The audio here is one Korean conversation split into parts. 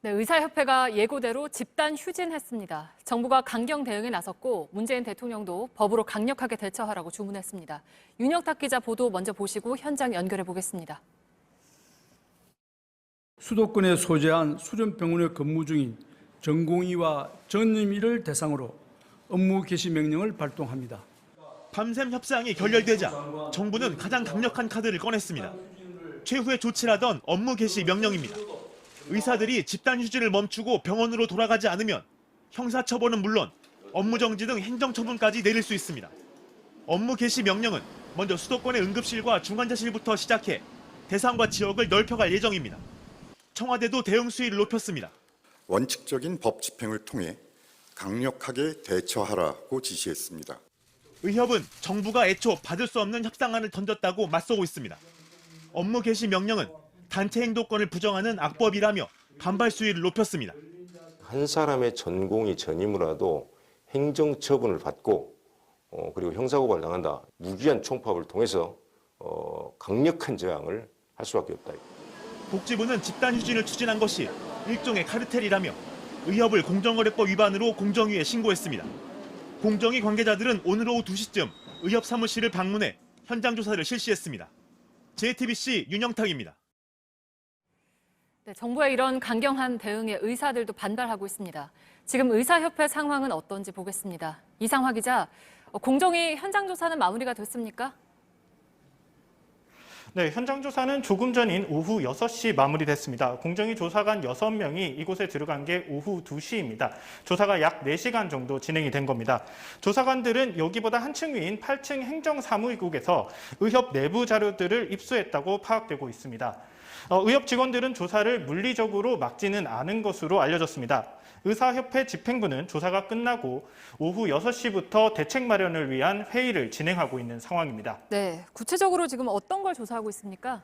네, 의사협회가 예고대로 집단 휴진했습니다. 정부가 강경 대응에 나섰고 문재인 대통령도 법으로 강력하게 대처하라고 주문했습니다. 윤영탁 기자 보도 먼저 보시고 현장 연결해 보겠습니다. 수도권에 소재한 수련병원에 근무 중인 전공의와 전임의를 대상으로 업무 개시 명령을 발동합니다. 밤샘 협상이 결렬되자 정부는 가장 강력한 카드를 꺼냈습니다. 최후의 조치라던 업무 개시 명령입니다. 의사들이 집단 휴진을 멈추고 병원으로 돌아가지 않으면 형사처벌은 물론 업무 정지 등 행정처분까지 내릴 수 있습니다. 업무 개시 명령은 먼저 수도권의 응급실과 중환자실부터 시작해 대상과 지역을 넓혀갈 예정입니다. 청와대도 대응 수위를 높였습니다. 원칙적인 법 집행을 통해 강력하게 대처하라고 지시했습니다. 의협은 정부가 애초 받을 수 없는 협상안을 던졌다고 맞서고 있습니다. 업무 개시 명령은 단체 행동권을 부정하는 악법이라며 반발 수위를 높였습니다. 한 사람의 전공이 전임으로라도 행정처분을 받고 그리고 형사고발을 당한다. 무기한 총파업을 통해서 강력한 저항을 할 수밖에 없다. 복지부는 집단 휴진을 추진한 것이 일종의 카르텔이라며 의협을 공정거래법 위반으로 공정위에 신고했습니다. 공정위 관계자들은 오늘 오후 2시쯤 의협 사무실을 방문해 현장 조사를 실시했습니다. JTBC 윤영탁입니다. 네, 정부의 이런 강경한 대응에 의사들도 반발하고 있습니다. 지금 의사협회 상황은 어떤지 보겠습니다. 이상화 기자, 공정위 현장 조사는 마무리가 됐습니까? 네, 현장 조사는 조금 전인 오후 6시 마무리됐습니다. 공정위 조사관 6명이 이곳에 들어간 게 오후 2시입니다. 조사가 약 4시간 정도 진행이 된 겁니다. 조사관들은 여기보다 한층 위인 8층 행정사무국에서 의협 내부 자료들을 입수했다고 파악되고 있습니다. 의협 직원들은 조사를 물리적으로 막지는 않은 것으로 알려졌습니다. 의사협회 집행부는 조사가 끝나고 오후 6시부터 대책 마련을 위한 회의를 진행하고 있는 상황입니다. 네, 구체적으로 지금 어떤 걸 조사하고 있습니까?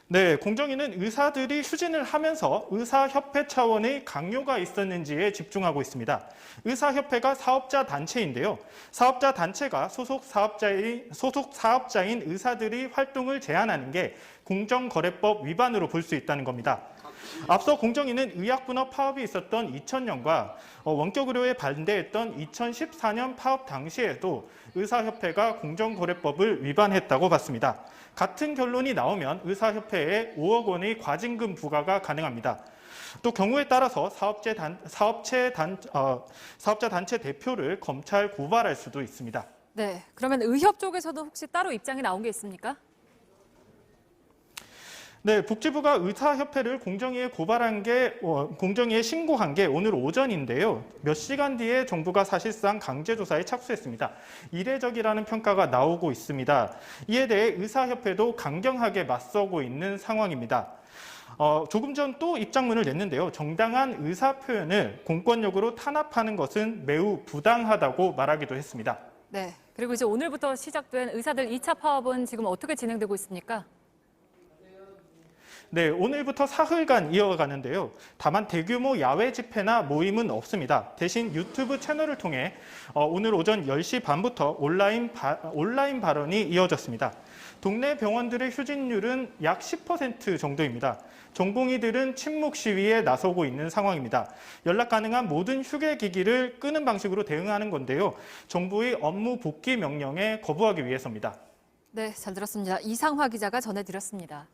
네, 공정위는 의사들이 휴진을 하면서 의사협회 차원의 강요가 있었는지에 집중하고 있습니다. 의사협회가 사업자 단체인데요. 사업자 단체가 소속 사업자인 의사들이 활동을 제한하는 게 공정거래법 위반으로 볼 수 있다는 겁니다. 앞서 공정위는 의약분업 파업이 있었던 2000년과 원격 의료에 반대했던 2014년 파업 당시에도 의사협회가 공정거래법을 위반했다고 봤습니다. 같은 결론이 나오면 의사협회에 5억 원의 과징금 부과가 가능합니다. 또 경우에 따라서 사업자 단체 대표를 검찰 고발할 수도 있습니다. 네, 그러면 의협 쪽에서도 혹시 따로 입장이 나온 게 있습니까? 네, 복지부가 의사협회를 공정위에 공정위에 신고한 게 오늘 오전인데요. 몇 시간 뒤에 정부가 사실상 강제조사에 착수했습니다. 이례적이라는 평가가 나오고 있습니다. 이에 대해 의사협회도 강경하게 맞서고 있는 상황입니다. 조금 전 또 입장문을 냈는데요. 정당한 의사 표현을 공권력으로 탄압하는 것은 매우 부당하다고 말하기도 했습니다. 네, 그리고 이제 오늘부터 시작된 의사들 2차 파업은 지금 어떻게 진행되고 있습니까? 네, 오늘부터 사흘간 이어가는데요. 다만 대규모 야외 집회나 모임은 없습니다. 대신 유튜브 채널을 통해 오늘 오전 10시 반부터 온라인 발언이 이어졌습니다. 동네 병원들의 휴진율은 약 10% 정도입니다. 전공의들은 침묵 시위에 나서고 있는 상황입니다. 연락 가능한 모든 휴게기기를 끄는 방식으로 대응하는 건데요. 정부의 업무 복귀 명령에 거부하기 위해서입니다. 네, 잘 들었습니다. 이상화 기자가 전해드렸습니다.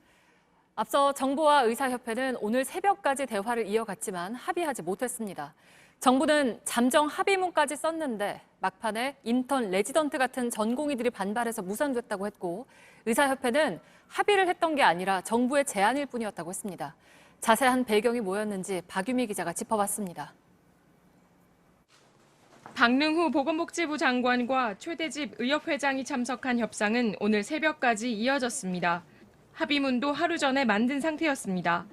앞서 정부와 의사협회는 오늘 새벽까지 대화를 이어갔지만 합의하지 못했습니다. 정부는 잠정 합의문까지 썼는데 막판에 인턴, 레지던트 같은 전공의들이 반발해서 무산됐다고 했고 의사협회는 합의를 했던 게 아니라 정부의 제안일 뿐이었다고 했습니다. 자세한 배경이 뭐였는지 박유미 기자가 짚어봤습니다. 박능후 보건복지부 장관과 최대집 의협회장이 참석한 협상은 오늘 새벽까지 이어졌습니다. 합의문도 하루 전에 만든 상태였습니다.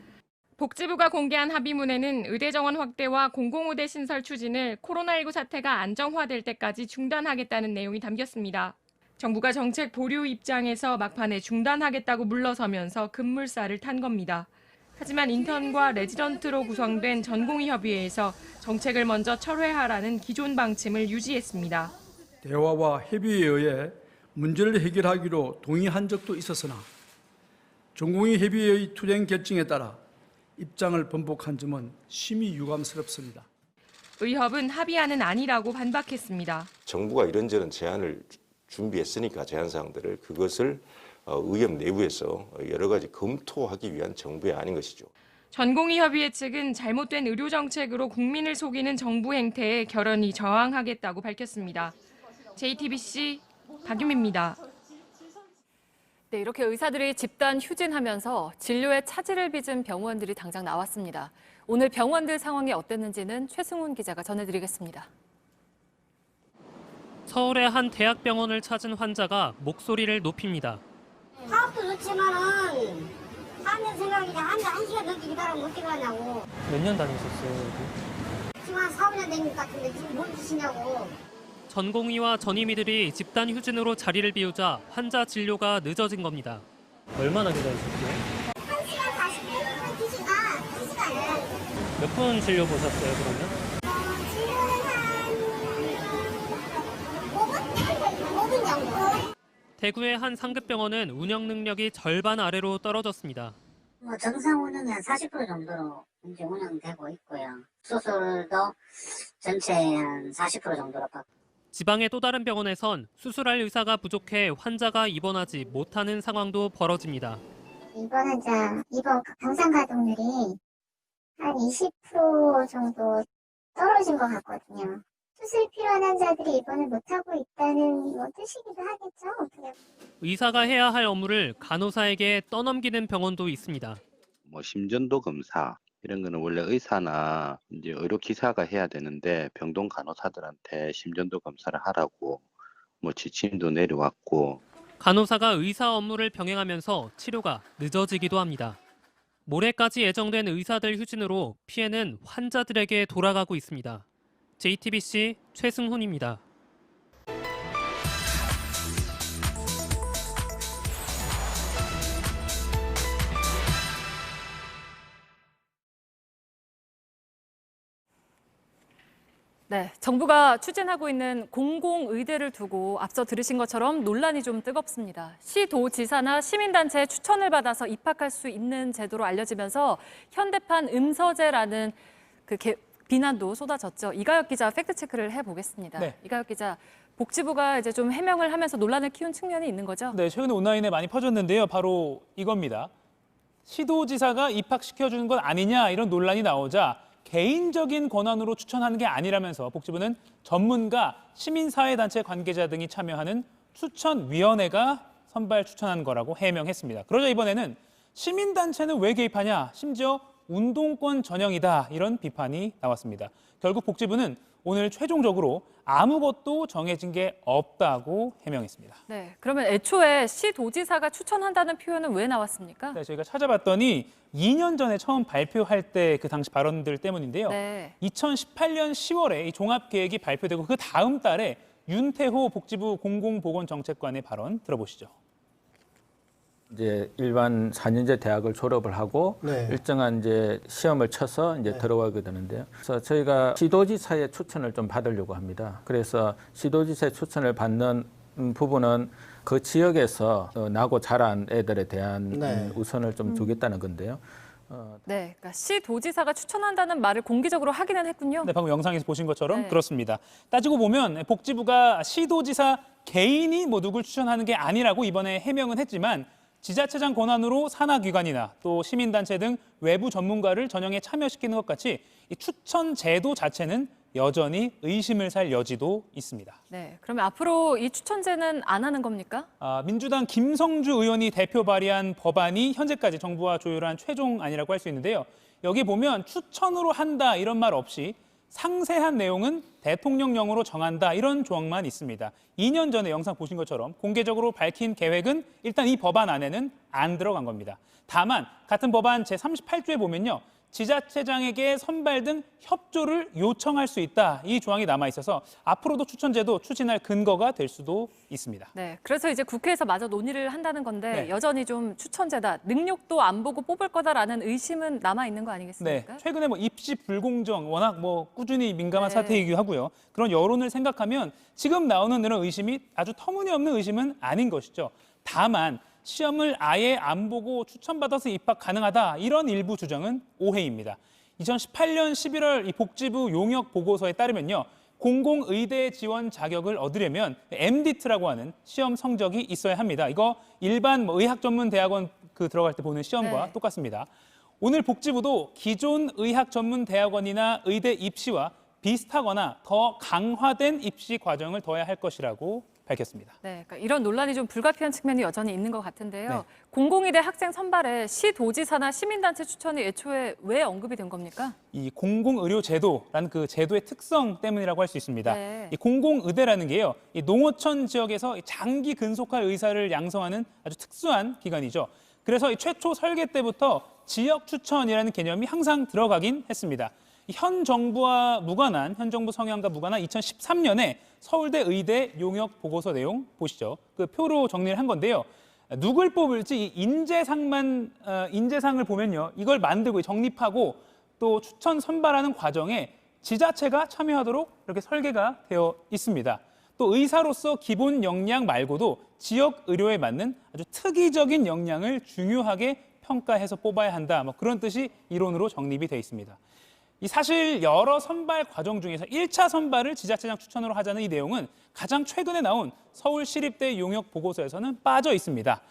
복지부가 공개한 합의문에는 의대 정원 확대와 공공의대 신설 추진을 코로나19 사태가 안정화될 때까지 중단하겠다는 내용이 담겼습니다. 정부가 정책 보류 입장에서 막판에 중단하겠다고 물러서면서 급물살을 탄 겁니다. 하지만 인턴과 레지던트로 구성된 전공의협의회에서 정책을 먼저 철회하라는 기존 방침을 유지했습니다. 대화와 협의에 의해 문제를 해결하기로 동의한 적도 있었으나 전공의 협의회의 투쟁 결정에 따라 입장을 번복한 점은 심히 유감스럽습니다. 의협은 합의안은 아니라고 반박했습니다. 정부가 이런저런 제안을 준비했으니까 제안 사항들을 그것을 의협 내부에서 여러 가지 검토하기 위한 정부의 아닌 것이죠. 전공의협의회 측은 잘못된 의료 정책으로 국민을 속이는 정부 행태에 결연히 저항하겠다고 밝혔습니다. JTBC 박유미입니다. 네, 이렇게 의사들이 집단 휴진하면서 진료에 차질을 빚은 병원들이 당장 나왔습니다. 오늘 병원들 상황이 어땠는지는 최승훈 기자가 전해드리겠습니다. 서울의 한 대학병원을 찾은 환자가 목소리를 높입니다. 사업도 좋지만은 사는 생각이 한 시간 넘게 기다리면 어떻게 하냐고. 몇 년 다니셨어요, 여기? 지금 한 4, 5년 된 것 같은데 지금 뭔 짓이냐고. 전공의와 전임의들이 집단 휴진으로 자리를 비우자 환자 진료가 늦어진 겁니다. 얼마나 기다리셨어요? 1시간 40분이면 2시간을. 몇 분 진료 보셨어요, 그러면? 지금 한 5분 정도. 대구의 한 상급병원은 운영 능력이 절반 아래로 떨어졌습니다. 정상 운영이 한 40% 정도로 이제 운영되고 있고요. 수술도 전체의 한 40% 정도로 받고. 지방의 또 다른 병원에선 수술할 의사가 부족해 환자가 입원하지 못하는 상황도 벌어집니다. 이번 환자 이번 병상 가동률이 한 20% 정도 떨어진 것 같거든요. 수술 필요한 환자들이 입원을 못하고 있다는 뜻이기도 하겠죠. 어떻게. 의사가 해야 할 업무를 간호사에게 떠넘기는 병원도 있습니다. 심전도 검사 이런 거는 원래 의사나 이제 의료기사가 해야 되는데 병동 간호사들한테 심전도 검사를 하라고 지침도 내려왔고. 간호사가 의사 업무를 병행하면서 치료가 늦어지기도 합니다. 모레까지 예정된 의사들 휴진으로 피해는 환자들에게 돌아가고 있습니다. JTBC 최승훈입니다. 네, 정부가 추진하고 있는 공공의대를 두고 앞서 들으신 것처럼 논란이 좀 뜨겁습니다. 시도지사나 시민단체의 추천을 받아서 입학할 수 있는 제도로 알려지면서 현대판 음서제라는 비난도 쏟아졌죠. 이가혁 기자 팩트체크를 해보겠습니다. 네. 이가혁 기자, 복지부가 이제 좀 해명을 하면서 논란을 키운 측면이 있는 거죠? 네, 최근에 온라인에 많이 퍼졌는데요. 바로 이겁니다. 시도지사가 입학시켜주는 것 아니냐 이런 논란이 나오자 개인적인 권한으로 추천하는 게 아니라면서 복지부는 전문가, 시민사회단체 관계자 등이 참여하는 추천위원회가 선발 추천한 거라고 해명했습니다. 그러자 이번에는 시민단체는 왜 개입하냐, 심지어 운동권 전형이다 이런 비판이 나왔습니다. 결국 복지부는 오늘 최종적으로 아무것도 정해진 게 없다고 해명했습니다. 네, 그러면 애초에 시도지사가 추천한다는 표현은 왜 나왔습니까? 네, 저희가 찾아봤더니 2년 전에 처음 발표할 때 그 당시 발언들 때문인데요. 네. 2018년 10월에 이 종합계획이 발표되고 그 다음 달에 윤태호 복지부 공공보건정책관의 발언 들어보시죠. 이제 일반 4년제 대학을 졸업을 하고 일정한 이제 시험을 쳐서 이제 들어가게 되는데요. 그래서 저희가 시도지사의 추천을 좀 받으려고 합니다. 그래서 시도지사의 추천을 받는 부분은 그 지역에서 나고 자란 애들에 대한 우선을 좀 주겠다는 건데요. 네, 그러니까 시도지사가 추천한다는 말을 공개적으로 하기는 했군요. 네, 방금 영상에서 보신 것처럼 네. 그렇습니다. 따지고 보면 복지부가 시도지사 개인이 누굴 추천하는 게 아니라고 이번에 해명은 했지만 지자체장 권한으로 산하기관이나 또 시민단체 등 외부 전문가를 전형에 참여시키는 것 같이 이 추천 제도 자체는 여전히 의심을 살 여지도 있습니다. 네, 그러면 앞으로 이 추천제는 안 하는 겁니까? 민주당 김성주 의원이 대표 발의한 법안이 현재까지 정부와 조율한 최종안이라고 할 수 있는데요. 여기 보면 추천으로 한다 이런 말 없이 상세한 내용은 대통령령으로 정한다 이런 조항만 있습니다. 2년 전에 영상 보신 것처럼 공개적으로 밝힌 계획은 일단 이 법안 안에는 안 들어간 겁니다. 다만 같은 법안 제38조에 보면요. 지자체장에게 선발 등 협조를 요청할 수 있다. 이 조항이 남아 있어서 앞으로도 추천제도 추진할 근거가 될 수도 있습니다. 네, 그래서 이제 국회에서 마저 논의를 한다는 건데 네. 여전히 좀 추천제다, 능력도 안 보고 뽑을 거다라는 의심은 남아 있는 거 네, 아니겠습니까? 최근에 입시 불공정 워낙 꾸준히 민감한 네. 사태이기도 하고요. 그런 여론을 생각하면 지금 나오는 이런 의심이 아주 터무니없는 의심은 아닌 것이죠. 다만 시험을 아예 안 보고 추천받아서 입학 가능하다 이런 일부 주장은 오해입니다. 2018년 11월 이 복지부 용역 보고서에 따르면요. 공공의대 지원 자격을 얻으려면 MDT라고 하는 시험 성적이 있어야 합니다. 이거 일반 의학 전문 대학원 들어갈 때 보는 시험과 똑같습니다. 오늘 복지부도 기존 의학 전문 대학원이나 의대 입시와 비슷하거나 더 강화된 입시 과정을 둬야 할 것이라고 밝혔습니다. 네, 그러니까 이런 논란이 좀 불가피한 측면이 여전히 있는 것 같은데요. 공공의대 학생 선발에 시도지사나 시민단체 추천이 애초에 왜 언급이 된 겁니까? 이 공공의료제도라는 그 제도의 특성 때문이라고 할 수 있습니다. 네. 이 공공의대라는 게요, 이 농어촌 지역에서 장기 근속할 의사를 양성하는 아주 특수한 기관이죠. 그래서 이 최초 설계 때부터 지역 추천이라는 개념이 항상 들어가긴 했습니다. 현 정부와 무관한, 현 정부 성향과 무관한 2013년에 서울대 의대 용역 보고서 내용 보시죠. 그 표로 정리를 한 건데요. 누굴 뽑을지 이 인재상을 보면요. 이걸 만들고 정립하고 또 추천 선발하는 과정에 지자체가 참여하도록 이렇게 설계가 되어 있습니다. 또 의사로서 기본 역량 말고도 지역 의료에 맞는 아주 특이적인 역량을 중요하게 평가해서 뽑아야 한다. 뭐 그런 뜻이 이론으로 정립이 되어 있습니다. 이 사실 여러 선발 과정 중에서 1차 선발을 지자체장 추천으로 하자는 이 내용은 가장 최근에 나온 서울시립대 용역 보고서에서는 빠져 있습니다.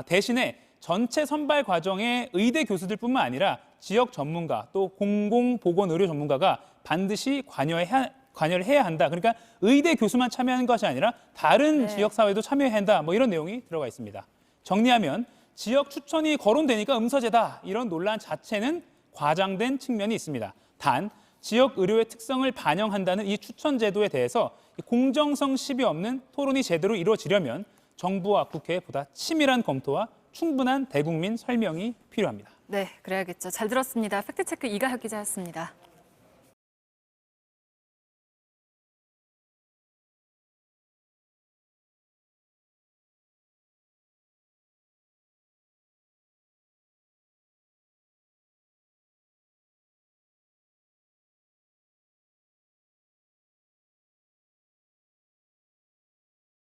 대신에 전체 선발 과정에 의대 교수들뿐만 아니라 지역 전문가 또 공공보건의료 전문가가 반드시 관여를 해야 한다. 그러니까 의대 교수만 참여하는 것이 아니라 다른 지역사회도 참여해야 한다. 뭐 이런 내용이 들어가 있습니다. 정리하면 지역 추천이 거론되니까 음서제다. 이런 논란 자체는 과장된 측면이 있습니다. 단, 지역 의료의 특성을 반영한다는 이 추천 제도에 대해서 공정성 시비 없는 토론이 제대로 이루어지려면 정부와 국회의 보다 치밀한 검토와 충분한 대국민 설명이 필요합니다. 네, 그래야겠죠. 잘 들었습니다. 팩트체크 이가혁 기자였습니다.